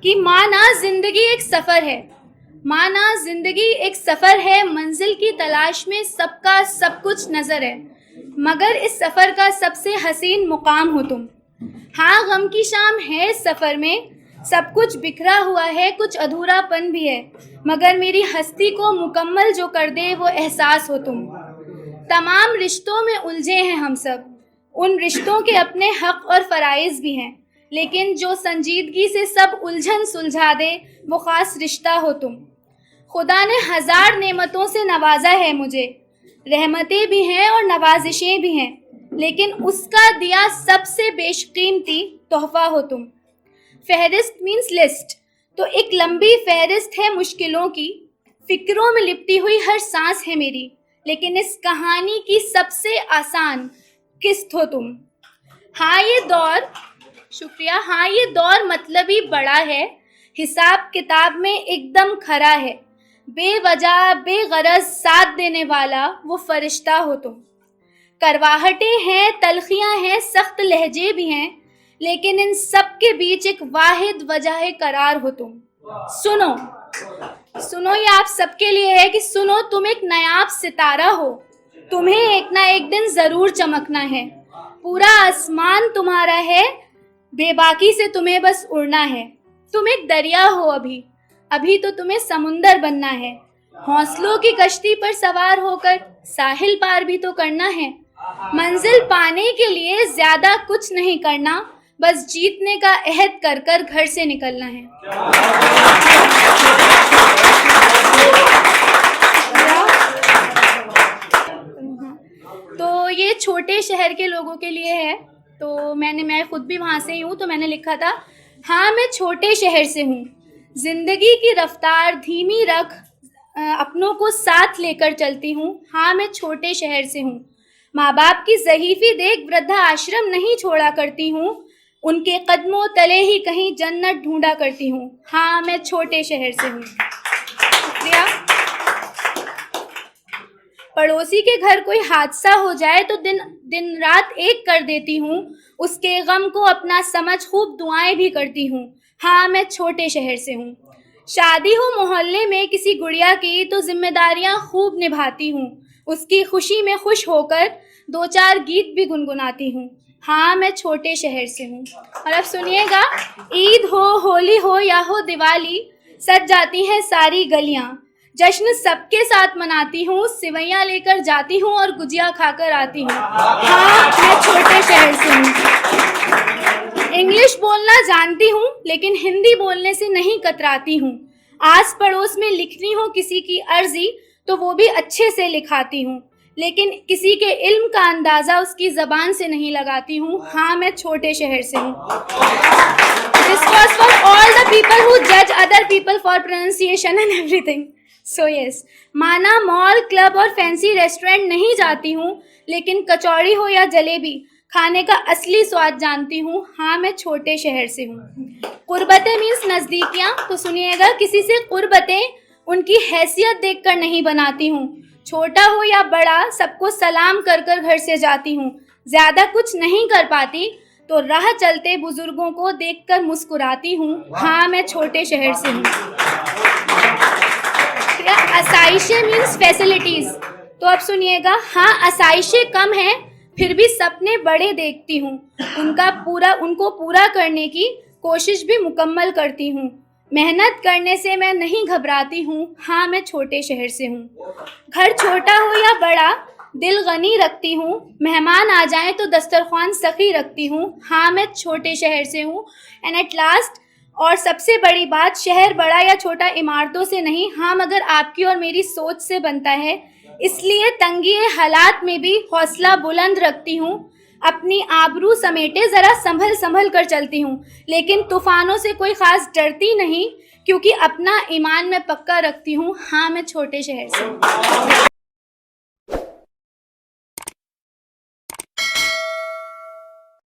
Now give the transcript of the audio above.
कि माना जिंदगी एक सफ़र है, माना जिंदगी एक सफ़र है, मंजिल की तलाश में सबका सब कुछ नज़र है, मगर इस सफ़र का सबसे हसीन मुकाम हो तुम। हाँ, गम की शाम है इस सफ़र में, सब कुछ बिखरा हुआ है, कुछ अधूरापन भी है, मगर मेरी हस्ती को मुकम्मल जो कर दे वो एहसास हो तुम। तमाम रिश्तों में उलझे हैं हम सब, उन रिश्तों के अपने हक और फ़राइज़ भी हैं, लेकिन जो संजीदगी से सब उलझन सुलझा दे वो ख़ास रिश्ता हो तुम। खुदा ने हज़ार नेमतों से नवाजा है मुझे, रहमतें भी हैं और नवाजिशें भी हैं, लेकिन उसका दिया सबसे बेशकीमती तोहफ़ा हो तुम। फहरिस्त मीन्स लिस्ट, तो एक लंबी फहरिस्त है मुश्किलों की, फ़िक्रों में लिपटी हुई हर सांस है मेरी, लेकिन इस कहानी की सबसे आसान किस्त हो तुम। हाँ ये दौर, शुक्रिया, हाँ ये दौर मतलबी बड़ा है, हिसाब किताब में एकदम खरा है, बेवजह बेगरज साथ देने वाला वो फरिश्ता हो तुम। करवाहटें हैं, तलखियाँ हैं, सख्त लहजे भी हैं, लेकिन इन सब के बीच एक वाहिद वजह करार हो तुम। सुनो सुनो, ये आप सबके लिए है कि सुनो, तुम एक नायाब सितारा हो, तुम्हें एक ना एक दिन ज़रूर चमकना है, पूरा आसमान तुम्हारा है, बेबाकी से तुम्हें बस उड़ना है। तुम एक दरिया हो अभी, अभी तो तुम्हें समुंदर बनना है, हौसलों की कश्ती पर सवार होकर साहिल पार भी तो करना है। मंजिल पाने के लिए ज़्यादा कुछ नहीं करना, बस जीतने का अहद कर कर घर से निकलना है। तो ये छोटे शहर के लोगों के लिए है, तो मैं खुद भी वहाँ से ही हूँ, तो मैंने लिखा था, हाँ मैं छोटे शहर से हूँ, ज़िंदगी की रफ्तार धीमी रख, अपनों को साथ लेकर चलती हूँ। हाँ मैं छोटे शहर से हूँ, माँ बाप की ज़हीफ़ी देख वृद्धा आश्रम नहीं छोड़ा करती हूँ, उनके कदमों तले ही कहीं जन्नत ढूंढा करती हूँ। हाँ मैं छोटे शहर से हूँ। शुक्रिया। पड़ोसी के घर कोई हादसा हो जाए तो दिन दिन रात एक कर देती हूँ, उसके गम को अपना समझ खूब दुआएं भी करती हूँ। हाँ मैं छोटे शहर से हूँ। शादी हो मोहल्ले में किसी गुड़िया की तो जिम्मेदारियाँ खूब निभाती हूँ, उसकी खुशी में खुश होकर दो चार गीत भी गुनगुनाती हूँ। हाँ मैं छोटे शहर से हूँ। और अब सुनिएगा, ईद हो, होली हो या हो दिवाली, सज जाती हैं सारी गलियाँ, जश्न सबके साथ मनाती हूँ, सिवैयाँ लेकर जाती हूँ और गुजिया खाकर आती हूँ। हाँ मैं छोटे शहर से हूँ। इंग्लिश बोलना जानती हूँ, लेकिन हिंदी बोलने से नहीं कतराती हूँ। आस पड़ोस में लिखनी हो किसी की अर्जी तो वो भी अच्छे से लिखाती हूँ, लेकिन किसी के इल्म का अंदाज़ा उसकी ज़बान से नहीं लगाती हूँ। हाँ मैं छोटे शहर से हूँ। This was for all the people who judge other people for pronunciation and everything. So yes, माना मॉल, क्लब और फैंसी रेस्टोरेंट नहीं जाती हूँ, लेकिन कचौड़ी हो या जलेबी खाने का असली स्वाद जानती हूँ। हाँ मैं छोटे शहर से हूँ। कुर्बतें मीन्स नज़दीकियाँ, तो सुनिएगा, किसी से कुर्बतें उनकी हैसियत देखकर नहीं बनाती हूँ, छोटा हो या बड़ा सबको सलाम कर कर घर से जाती हूँ। ज़्यादा कुछ नहीं कर पाती तो राह चलते बुजुर्गों को देखकर मुस्कुराती हूँ। हाँ मैं छोटे शहर से हूँ। आसाइशें मीन्स फैसिलिटीज़, तो अब सुनिएगा, हाँ आसाइशें कम हैं फिर भी सपने बड़े देखती हूँ, उनको पूरा करने की कोशिश भी मुकम्मल करती हूँ, मेहनत करने से मैं नहीं घबराती हूँ। हाँ मैं छोटे शहर से हूँ। घर छोटा हो या बड़ा दिल गनी रखती हूँ, मेहमान आ जाएं तो दस्तरख्वान सखी रखती हूँ। हाँ मैं छोटे शहर से हूँ। एंड एट लास्ट और सबसे बड़ी बात, शहर बड़ा या छोटा इमारतों से नहीं, हाँ मगर आपकी और मेरी सोच से बनता है, इसलिए तंगी हालात में भी हौसला बुलंद रखती हूँ, अपनी आबरू समेटे ज़रा संभल संभल कर चलती हूँ, लेकिन तूफ़ानों से कोई ख़ास डरती नहीं, क्योंकि अपना ईमान में पक्का रखती हूँ। हाँ मैं छोटे शहर से हूँ।